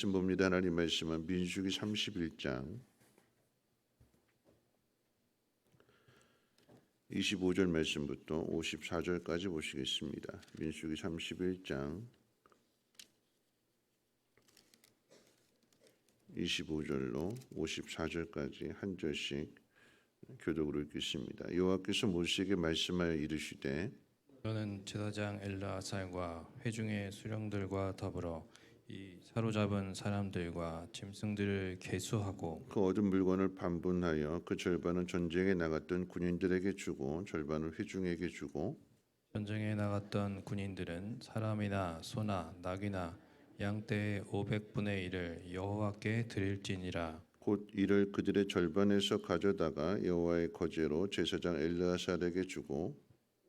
지금 봅니다. 하나님 말씀은 민수기 31장 25절 말씀부터 54절까지 보시겠습니다. 민수기 31장 25절로 54절까지 한 절씩 교독으로 읽겠습니다. 여호와께서 모세에게 말씀하여 이르시되 너는 제사장 엘르아살과 회중의 수령들과 더불어 이 사로잡은 사람들과 짐승들을 계수하고 그 얻은 물건을 반분하여 그 절반은 전쟁에 나갔던 군인들에게 주고 절반을 회중에게 주고 전쟁에 나갔던 군인들은 사람이나 소나 낙이나 양떼의 500분의 1을 여호와께 드릴지니라. 곧 이를 그들의 절반에서 가져다가 여호와의 거제로 제사장 엘르아살에게 주고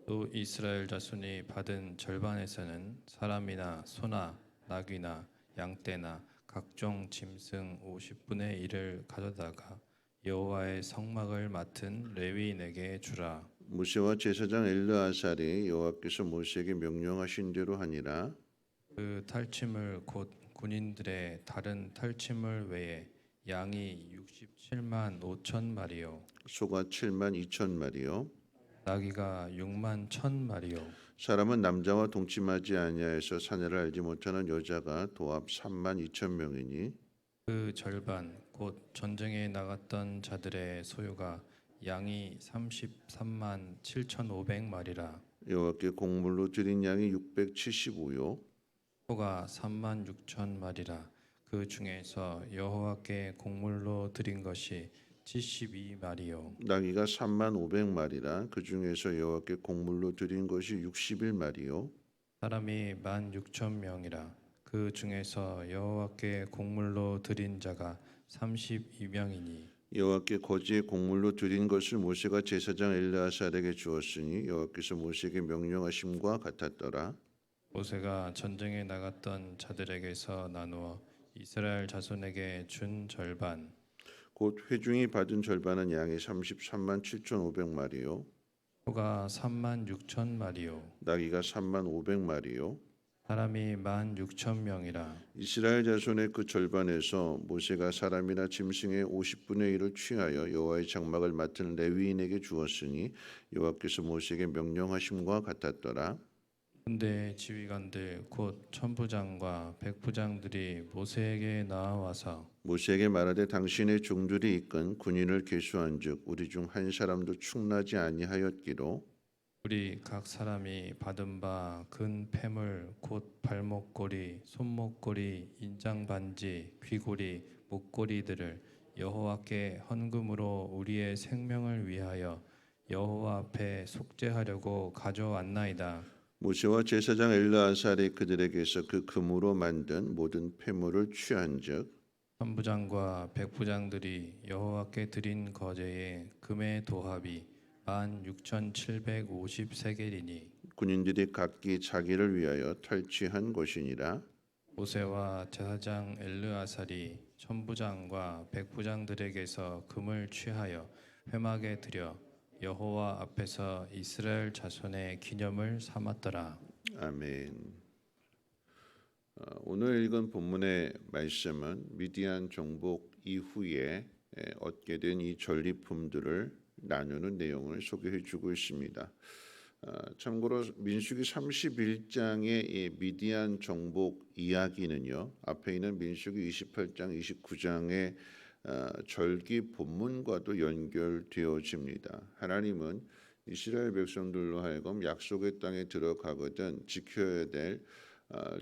또 이스라엘 자손이 받은 절반에서는 사람이나 소나 낙이나 양떼나 각종 짐승 50분의 1을 가져다가 여호와의 성막을 맡은 레위인에게 주라. 모세와 제사장 엘르아살이 여호와께서 모세에게 명령하신 대로 하니라. 그 탈취물 곧 군인들의 다른 탈취물 외에 양이 67만 5천 마리요 소가 7만 2천 마리요. 나귀가 6만 1천 마리요 사람은 남자와 동침하지 아니하여서 사내를 알지 못하는 여자가 도합 3만 2천 명이니 그 절반 곧 전쟁에 나갔던 자들의 소유가 양이 33만 7,500마리라. 여호와께 곡물로 드린 양이 675요. 소가 3만 6천 마리라. 그 중에서 여호와께 곡물로 드린 것이 72마리요 나귀가 3만 500마리라. 그 중에서 여호와께 곡물로 드린 것이 61마리요. 사람이 16,000명이라. 그 중에서 여호와께 곡물로 드린 자가 32명이니 여호와께 거지의 곡물로 드린 것을 모세가 제사장 엘르아살에게 주었으니 여호와께서 모세에게 명령하심과 같았더라. 모세가 전쟁에 나갔던 자들에게서 나누어 이스라엘 자손에게 준 절반 곧 회중이 받은 절반은 양이 33만 7,500마리요. 소가 3만 6천 마리요 나귀가 3만 500마리요. 사람이 16,000명이라. 이스라엘 자손의 그 절반에서 모세가 사람이나 짐승의 50분의 1을 취하여 여호와의 장막을 맡은 레위인에게 주었으니 여호와께서 모세에게 명령하심과 같았더라. 군대 지휘관들 곧 천부장과 백부장들이 모세에게 나와서 모세에게 말하되 당신의 종들이 이끈 군인을 계수한즉 우리 중 한 사람도 충나지 아니하였기로 우리 각 사람이 받은 바 근 패물 곧 발목걸이, 손목걸이, 인장반지, 귀고리, 목걸이들을 여호와께 헌금으로 우리의 생명을 위하여 여호와 앞에 속죄하려고 가져왔나이다. 모세와 제사장 엘르아살이 그들에게서 그 금으로 만든 모든 폐물을 취한즉 천부장과 백부장들이 여호와께 드린 거제의 금의 도합이 16,750세겔이니 군인들이 각기 자기를 위하여 탈취한 것이니라. 모세와 제사장 엘르아살이 천부장과 백부장들에게서 금을 취하여 회막에 들여 여호와 앞에서 이스라엘 자손의 기념을 삼았더라. 아멘. 오늘 읽은 본문의 말씀은 미디안 정복 이후에 얻게 된 이 전리품들을 나누는 내용을 소개해 주고 있습니다. 참고로 민수기 31장의 이 미디안 정복 이야기는요. 앞에 있는 민수기 28장, 29장의 절기 본문과도 연결되어집니다. 하나님은 이스라엘 백성들로 하여금 약속의 땅에 들어가거든 지켜야 될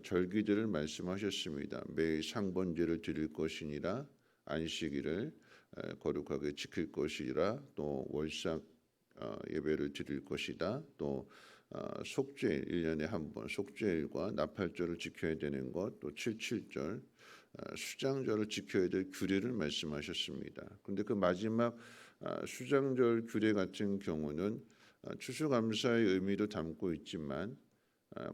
절기들을 말씀하셨습니다. 매일 상번제를 드릴 것이니라, 안식일을 거룩하게 지킬 것이라, 또 월삭 예배를 드릴 것이다. 또 속죄일 1년에 한 번 속죄일과 나팔절을 지켜야 되는 것, 또 77절 수장절을 지켜야 될 규례를 말씀하셨습니다. 그런데 그 마지막 수장절 규례 같은 경우는 추수감사의 의미도 담고 있지만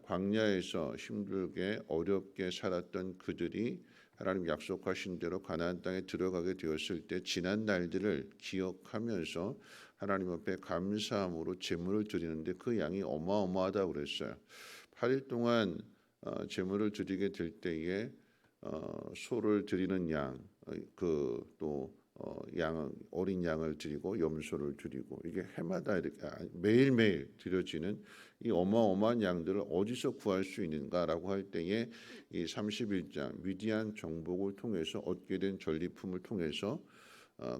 광야에서 힘들게 어렵게 살았던 그들이 하나님 약속하신 대로 가나안 땅에 들어가게 되었을 때 지난 날들을 기억하면서 하나님 앞에 감사함으로 제물을 드리는데 그 양이 어마어마하다고 그랬어요. 8일 동안 제물을 드리게 될 때에 소를 드리는 양, 또 어린 양을 드리고 염소를 드리고 이게 해마다 이렇게 매일매일 드려지는 이 어마어마한 양들을 어디서 구할 수 있는가라고 할 때에 이 31장 미디안 정복을 통해서 얻게 된 전리품을 통해서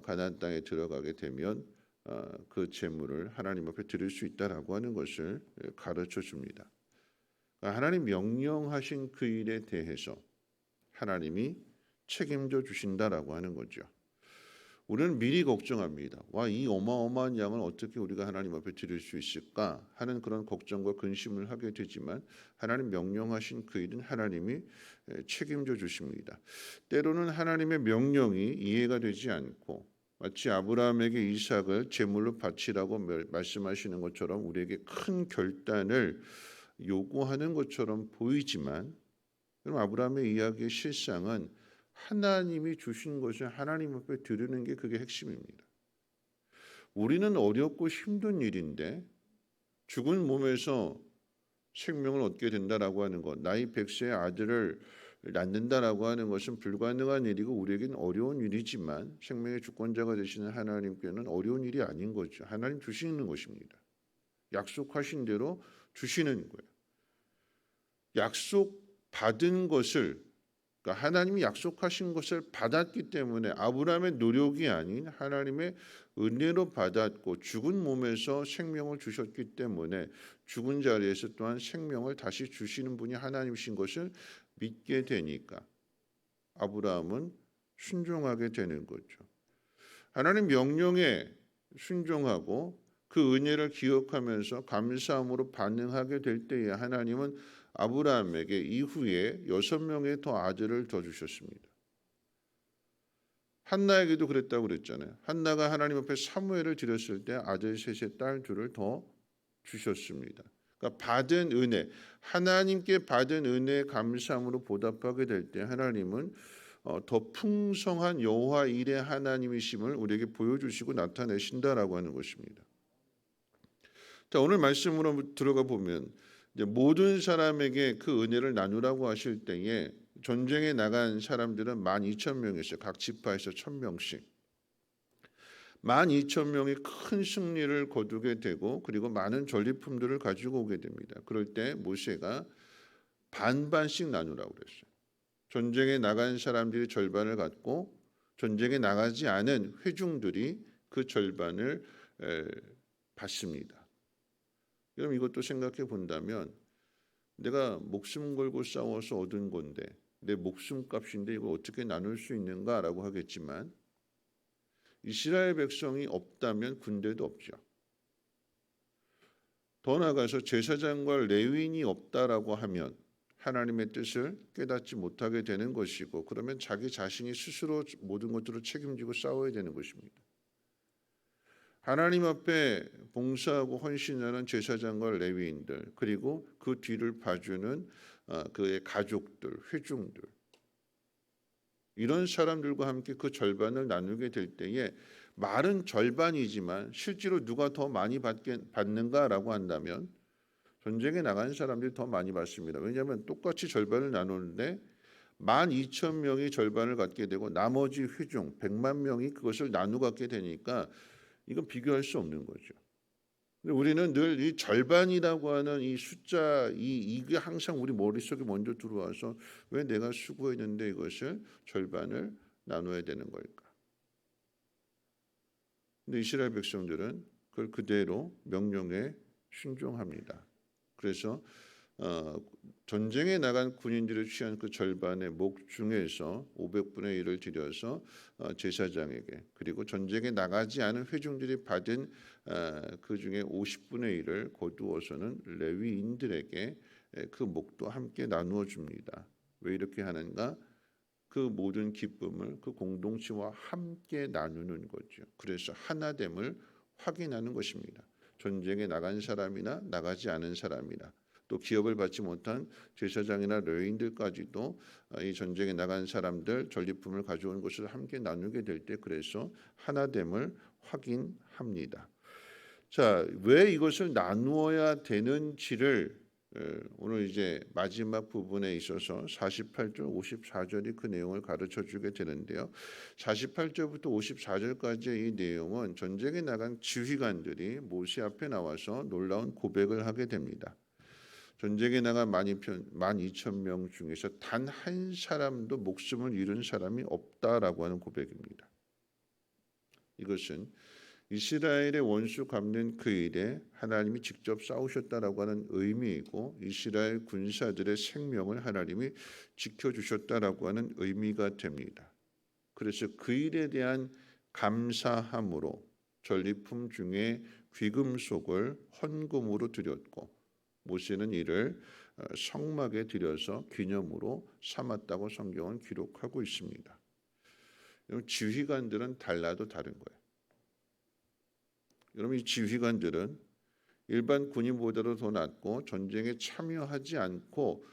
가나안 땅에 들어가게 되면 그 재물을 하나님 앞에 드릴 수 있다라고 하는 것을 가르쳐 줍니다. 하나님 명령하신 그 일에 대해서 하나님이 책임져 주신다라고 하는 거죠. 우리는 미리 걱정합니다. 이 어마어마한 양을 어떻게 우리가 하나님 앞에 드릴 수 있을까 하는 그런 걱정과 근심을 하게 되지만 하나님 명령하신 그 일은 하나님이 책임져 주십니다. 때로는 하나님의 명령이 이해가 되지 않고 마치 아브라함에게 이삭을 제물로 바치라고 말씀하시는 것처럼 우리에게 큰 결단을 요구하는 것처럼 보이지만 그럼 아브라함의 이야기의 실상은 하나님이 주신 것을 하나님 앞에 드리는 게 그게 핵심입니다. 우리는 어렵고 힘든 일인데 죽은 몸에서 생명을 얻게 된다라고 하는 것, 나이 100세의 아들을 낳는다라고 하는 것은 불가능한 일이고 우리에게는 어려운 일이지만 생명의 주권자가 되시는 하나님께는 어려운 일이 아닌 거죠. 하나님 주시는 것입니다. 약속하신 대로 주시는 거예요. 약속받은 것을 그러니까 하나님이 약속하신 것을 받았기 때문에 아브라함의 노력이 아닌 하나님의 은혜로 받았고 죽은 몸에서 생명을 주셨기 때문에 죽은 자리에서 또한 생명을 다시 주시는 분이 하나님이신 것을 믿게 되니까 아브라함은 순종하게 되는 거죠. 하나님 명령에 순종하고 그 은혜를 기억하면서 감사함으로 반응하게 될 때에 하나님은 아브라함에게 이후에 6명의 더 아들을 더 주셨습니다. 한나에게도 그랬다고 그랬잖아요. 한나가 하나님 앞에 사무엘을 드렸을 때 아들 셋의 딸 둘을 더 주셨습니다. 그러니까 받은 은혜, 하나님께 받은 은혜에 감사함으로 보답하게 될 때 하나님은 더 풍성한 여호와 일의 하나님이심을 우리에게 보여주시고 나타내신다라고 하는 것입니다. 자, 오늘 말씀으로 들어가 보면 모든 사람에게 그 은혜를 나누라고 하실 때에 전쟁에 나간 사람들은 12,000명이었어요. 각 지파에서 1,000명씩. 12,000명이 큰 승리를 거두게 되고 그리고 많은 전리품들을 가지고 오게 됩니다. 그럴 때 모세가 반반씩 나누라고 그랬어요. 전쟁에 나간 사람들이 절반을 갖고 전쟁에 나가지 않은 회중들이 그 절반을 받습니다. 그럼 이것도 생각해 본다면 내가 목숨 걸고 싸워서 얻은 건데 내 목숨값인데 이걸 어떻게 나눌 수 있는가라고 하겠지만 이스라엘 백성이 없다면 군대도 없죠. 더 나아가서 제사장과 레위인이 없다라고 하면 하나님의 뜻을 깨닫지 못하게 되는 것이고 그러면 자기 자신이 스스로 모든 것들을 책임지고 싸워야 되는 것입니다. 하나님 앞에 봉사하고 헌신하는 제사장과 레위인들 그리고 그 뒤를 봐주는 그의 가족들, 회중들 이런 사람들과 함께 그 절반을 나누게 될 때에 말은 절반이지만 실제로 누가 더 많이 받는가라고 한다면 전쟁에 나간 사람들이 더 많이 받습니다. 왜냐하면 똑같이 절반을 나누는데 12,000명이 절반을 갖게 되고 나머지 회중 100만 명이 그것을 나누 갖게 되니까 이건 비교할 수 없는 거죠. 우리는 늘 이 절반이라고 하는 이 숫자 이게 항상 우리 머릿속에 먼저 들어와서 왜 내가 수고했는데 이것을 절반을 나눠야 되는 걸까? 근데 이스라엘 백성들은 그걸 그대로 명령에 순종합니다. 그래서 전쟁에 나간 군인들을 취한 그 절반의 목 중에서 500분의 1을 들여서 제사장에게 그리고 전쟁에 나가지 않은 회중들이 받은 그 중에 50분의 1을 거두어서는 레위인들에게 그 목도 함께 나누어 줍니다. 왜 이렇게 하는가? 그 모든 기쁨을 그 공동체와 함께 나누는 거죠. 그래서 하나됨을 확인하는 것입니다. 전쟁에 나간 사람이나 나가지 않은 사람이나 또 기업을 받지 못한 제사장이나 레위인들까지도 이 전쟁에 나간 사람들 전리품을 가져온 것을 함께 나누게 될 때 그래서 하나됨을 확인합니다. 자, 왜 이것을 나누어야 되는지를 오늘 이제 마지막 부분에 있어서 48절, 54절이 그 내용을 가르쳐 주게 되는데요. 48절부터 54절까지의 이 내용은 전쟁에 나간 지휘관들이 모세 앞에 나와서 놀라운 고백을 하게 됩니다. 전쟁에 나간 12,000명 중에서 단 한 사람도 목숨을 잃은 사람이 없다라고 하는 고백입니다. 이것은 이스라엘의 원수 갚는 그 일에 하나님이 직접 싸우셨다라고 하는 의미이고 이스라엘 군사들의 생명을 하나님이 지켜주셨다라고 하는 의미가 됩니다. 그래서 그 일에 대한 감사함으로 전리품 중에 귀금속을 헌금으로 드렸고 모세는 이를 성막에 들여서 기념으로 삼았다고 성경은 기록하고 있습니다. 지휘관들은 달라도 다른 거예요. 여러분, 이 지휘관들은 일반 군인보다도 더 낫고 전쟁에 참여하지 않고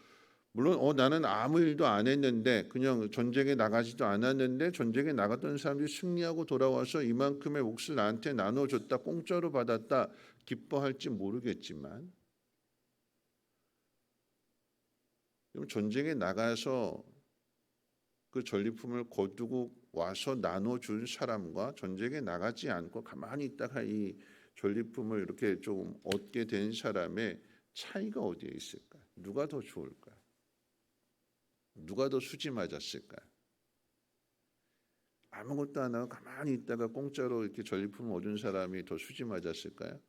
물론 나는 아무 일도 안 했는데 그냥 전쟁에 나가지도 않았는데 전쟁에 나갔던 사람들이 승리하고 돌아와서 이만큼의 몫을 나한테 나눠줬다, 공짜로 받았다 기뻐할지 모르겠지만 전쟁에 나가서 그 전리품을 거두고 와서 나눠준 사람과 전쟁에 나가지 않고 가만히 있다가 이 전리품을 이렇게 좀 얻게 된 사람의 차이가 어디에 있을까? 누가 더 좋을까? 누가 더 수지 맞았을까? 아무것도 안 하고 가만히 있다가 공짜로 이렇게 전리품을 얻은 사람이 더 수지 맞았을까요?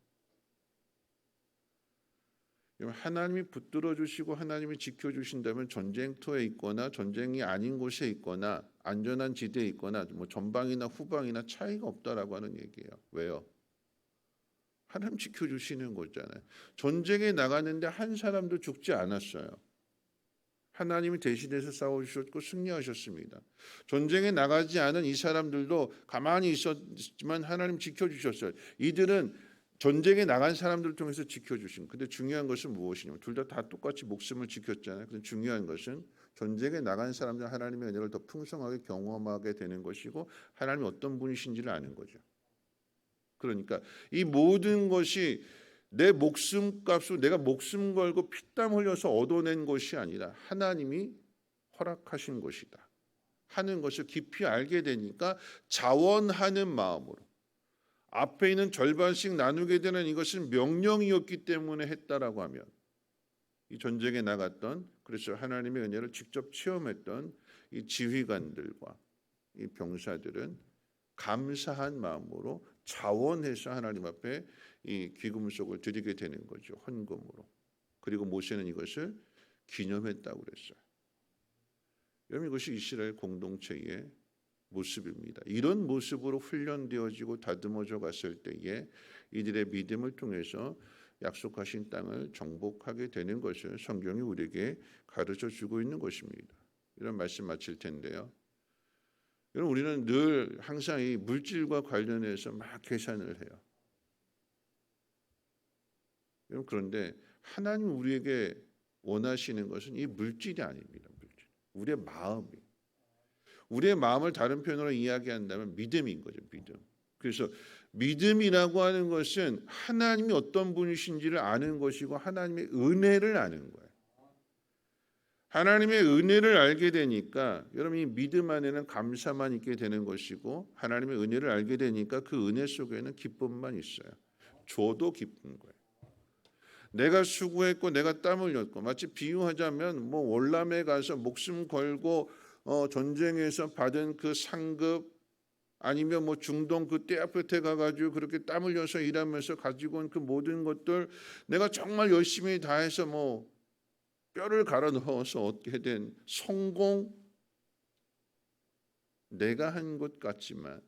하나님이 붙들어 주시고 하나님이 지켜 주신다면 전쟁터에 있거나 전쟁이 아닌 곳에 있거나 안전한 지대에 있거나 뭐 전방이나 후방이나 차이가 없다라고 하는 얘기예요. 왜요? 하나님 지켜 주시는 거잖아요. 전쟁에 나가는데 한 사람도 죽지 않았어요. 하나님이 대신해서 싸워주셨고 승리하셨습니다. 전쟁에 나가지 않은 이 사람들도 가만히 있었지만 하나님 지켜주셨어요. 이들은 전쟁에 나간 사람들을 통해서 지켜주신. 근데 중요한 것은 무엇이냐면 둘 다 똑같이 목숨을 지켰잖아요. 근데 중요한 것은 전쟁에 나간 사람들 하나님의 은혜를 더 풍성하게 경험하게 되는 것이고 하나님이 어떤 분이신지를 아는 거죠. 그러니까 이 모든 것이 내 목숨값으로 내가 목숨 걸고 피땀 흘려서 얻어낸 것이 아니라 하나님이 허락하신 것이다 하는 것을 깊이 알게 되니까 자원하는 마음으로 앞에 있는 절반씩 나누게 되는 이것은 명령이었기 때문에 했다라고 하면 이 전쟁에 나갔던 그래서 하나님의 은혜를 직접 체험했던 이 지휘관들과 이 병사들은 감사한 마음으로 자원해서 하나님 앞에 이 귀금속을 드리게 되는 거죠. 헌금으로. 그리고 모세는 이것을 기념했다고 그랬어요. 여러분 이것이 이스라엘 공동체의 모습입니다. 이런 모습으로 훈련되어지고 다듬어져 갔을 때에 이들의 믿음을 통해서 약속하신 땅을 정복하게 되는 것을 성경이 우리에게 가르쳐 주고 있는 것입니다. 이런 말씀 마칠 텐데요. 여러분 우리는 늘 항상 이 물질과 관련해서 막 계산을 해요. 여러분 그런데 하나님 우리에게 원하시는 것은 이 물질이 아닙니다. 물질. 우리의 마음이. 우리의 마음을 다른 표현으로 이야기한다면 믿음인 거죠. 믿음. 그래서 믿음이라고 하는 것은 하나님이 어떤 분이신지를 아는 것이고 하나님의 은혜를 아는 거예요. 하나님의 은혜를 알게 되니까 여러분 이 믿음 안에는 감사만 있게 되는 것이고 하나님의 은혜를 알게 되니까 그 은혜 속에는 기쁨만 있어요. 줘도 기쁜 거예요. 내가 수고했고 내가 땀 흘렸고 마치 비유하자면 뭐 월남에 가서 목숨 걸고 전쟁에서 받은 그 상급 아니면 뭐 중동 그 떼아볕에 가가지고 그렇게 땀 흘려서 일하면서 가지고 온 그 모든 것들 내가 정말 열심히 다해서 뭐 뼈를 갈아 넣어서 얻게 된 성공 내가 한 것 같지만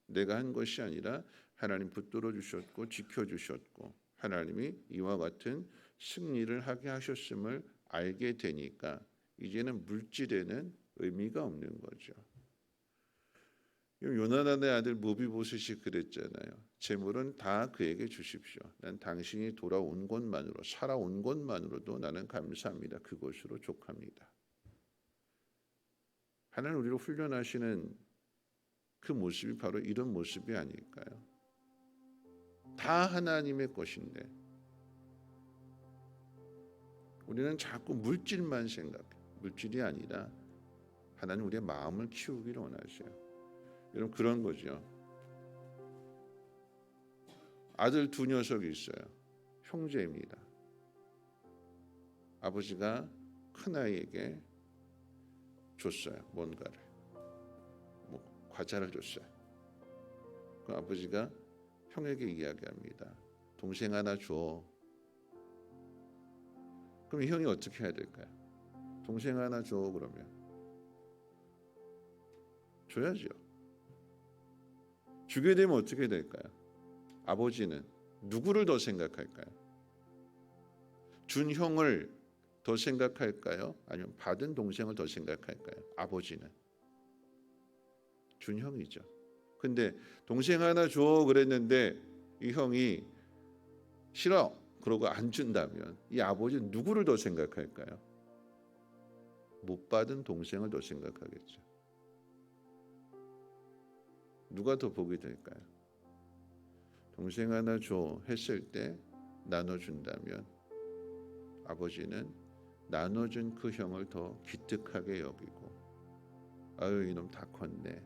내가 한 것이 아니라 하나님 붙들어 주셨고 지켜주셨고 하나님이 이와 같은 승리를 하게 하셨음을 알게 되니까 이제는 물질에는 의미가 없는 거죠. 요나단의 아들 무비보셋이 그랬잖아요. 재물은 다 그에게 주십시오. 난 당신이 돌아온 것만으로 살아온 것만으로도 나는 감사합니다. 그것으로 족합니다. 하나님 우리를 훈련하시는 그 모습이 바로 이런 모습이 아닐까요? 다 하나님의 것인데 우리는 자꾸 물질만 생각해. 물질이 아니라 하나님 우리의 마음을 키우기를 원하세요. 여러분 그런 거죠. 아들 두 녀석이 있어요. 형제입니다. 아버지가 큰아이에게 줬어요. 뭔가를. 과자를 줬어요. 그 아버지가 형에게 이야기합니다. 동생 하나 줘. 그럼 이 형이 어떻게 해야 될까요? 동생 하나 줘 그러면 줘야죠. 주게 되면 어떻게 될까요? 아버지는 누구를 더 생각할까요? 준 형을 더 생각할까요? 아니면 받은 동생을 더 생각할까요? 아버지는 준 형이죠. 근데 동생 하나 줘 그랬는데 이 형이 싫어 그러고 안 준다면 이 아버지는 누구를 더 생각할까요? 못 받은 동생을 더 생각하겠죠. 누가 더 복이 될까요? 동생 하나 줘 했을 때 나눠준다면 아버지는 나눠준 그 형을 더 기특하게 여기고 아유 이놈 다 컸네.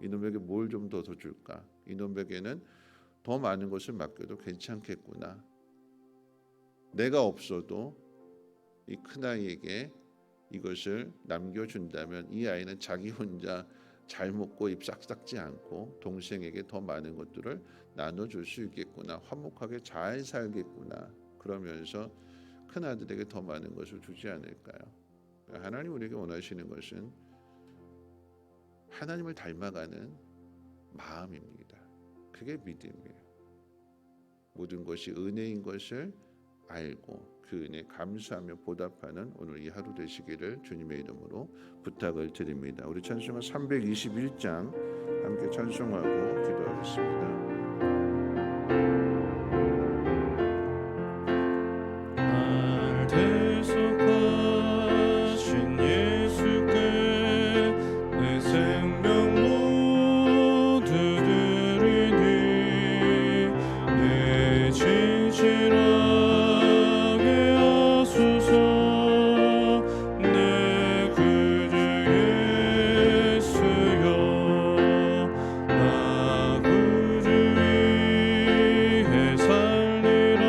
이놈에게 뭘 좀 더 줄까? 이놈에게는 더 많은 것을 맡겨도 괜찮겠구나. 내가 없어도 이 큰아이에게 이것을 남겨준다면 이 아이는 자기 혼자 잘 먹고 입 싹 닦지 않고 동생에게 더 많은 것들을 나눠줄 수 있겠구나. 화목하게 잘 살겠구나. 그러면서 큰아들에게 더 많은 것을 주지 않을까요? 하나님 우리에게 원하시는 것은 하나님을 닮아가는 마음입니다. 그게 믿음이에요. 모든 것이 은혜인 것을 알고 그 은혜 감사하며 보답하는 오늘 이 하루 되시기를 주님의 이름으로 부탁을 드립니다. 우리 찬송가 321장 함께 찬송하고 기도하겠습니다. 날 대속하신 예수께 내 생명 모두 드리니 내 진실하게 하소서. 내 구주 예수여 나 구주 위해 살리라.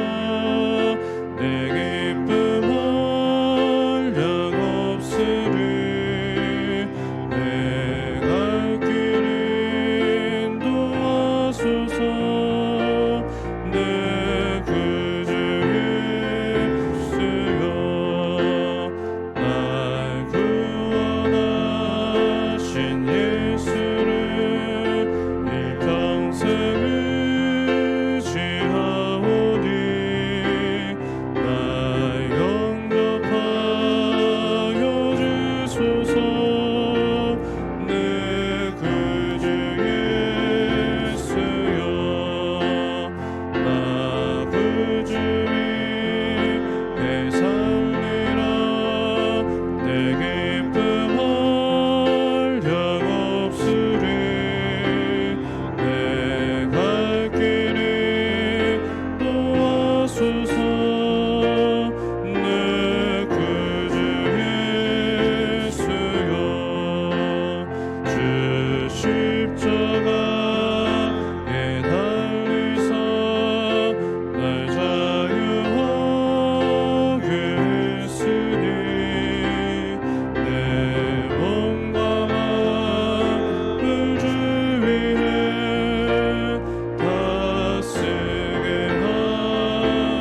내 기쁨 한량 없으리. 내 갈 길 인도하소서. 내 구주 예수여 날 구원하신 예수를 일평생 의지하오니 날 영접하여 주소서. 내 구주 예수여 나 구주 위해 살리라. 내 기쁨 한량 없으리. 내 갈 길 인도하소서. 내 구주 예수여 주 십자가에 달리사 날 자유하게 했으니 내 몸과 마음을 주 위해 다스게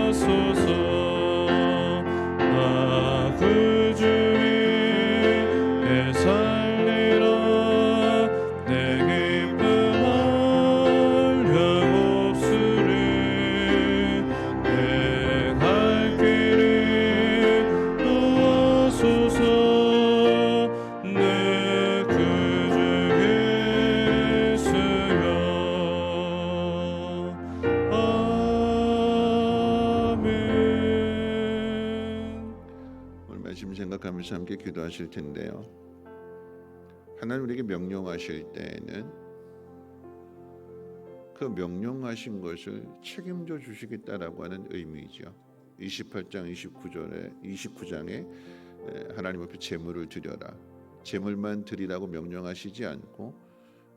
하소서. 나 구주 위해 살리라. 내 기쁨 한량 없으리. 내 갈 길 인도하소서. 내 구주 예수여 아멘. 오늘 말씀 생각하면서 함께 기도하실 텐데요. 하나님 우리에게 명령하실 때에는 그 명령하신 것을 책임져 주시겠다라고 하는 의미죠. 28장 29장에 하나님 앞에 제물을 드려라. 제물만 드리라고 명령하시지 않고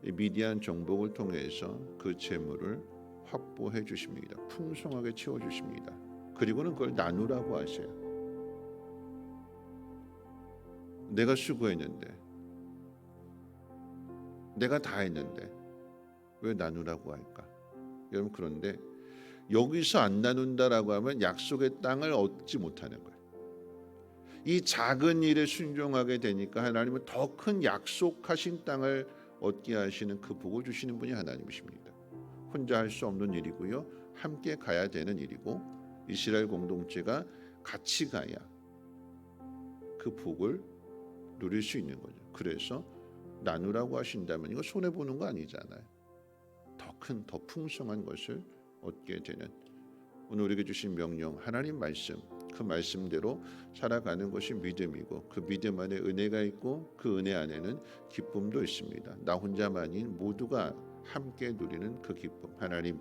이 미디안 정복을 통해서 그 제물을 확보해 주십니다. 풍성하게 채워 주십니다. 그리고는 그걸 나누라고 하세요. 내가 수고했는데, 내가 다 했는데 왜 나누라고 할까? 여러분, 그런데 여기서 안 나눈다라고 하면 약속의 땅을 얻지 못하는 거예요. 이 작은 일에 순종하게 되니까 하나님은 더 큰 약속하신 땅을 얻게 하시는 그 복을 주시는 분이 하나님이십니다. 혼자 할 수 없는 일이고요, 함께 가야 되는 일이고, 이스라엘 공동체가 같이 가야 그 복을 누릴 수 있는 거죠. 그래서 나누라고 하신다면 이거 손해 보는 거 아니잖아요. 더 큰, 더 풍성한 것을 얻게 되는, 오늘 우리에게 주신 명령, 하나님 말씀, 그 말씀대로 살아가는 것이 믿음이고, 그 믿음 안에 은혜가 있고, 그 은혜 안에는 기쁨도 있습니다. 나 혼자만이 모두가 함께 누리는 그 기쁨, 하나님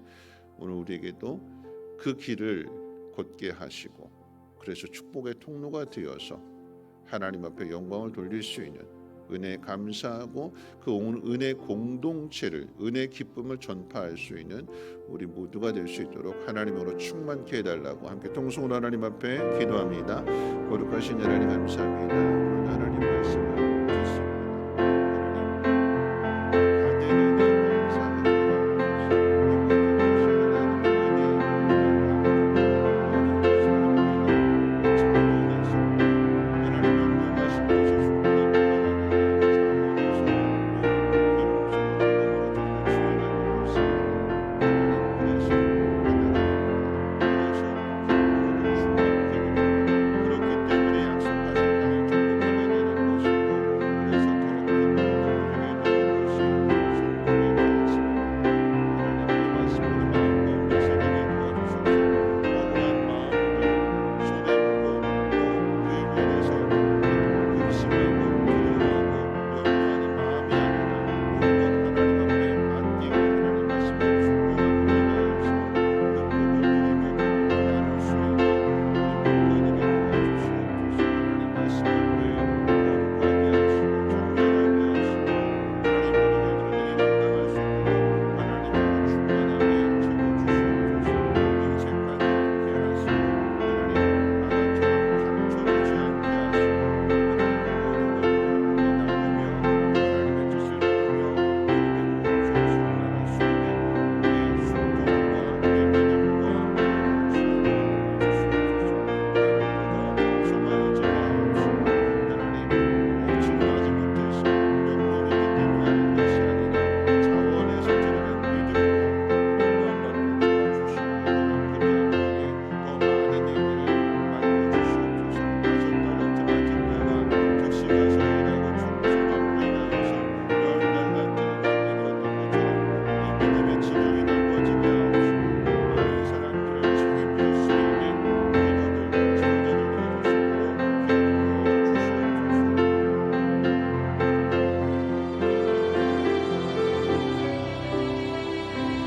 오늘 우리에게도 그 길을 걷게 하시고, 그래서 축복의 통로가 되어서 하나님 앞에 영광을 돌릴 수 있는, 은혜에 감사하고 그 은혜 공동체를, 은혜 기쁨을 전파할 수 있는 우리 모두가 될 수 있도록 하나님으로 충만케 해달라고 함께 통성으로 하나님 앞에 기도합니다. 거룩하신 하나님 감사합니다. 오늘 하나님 말씀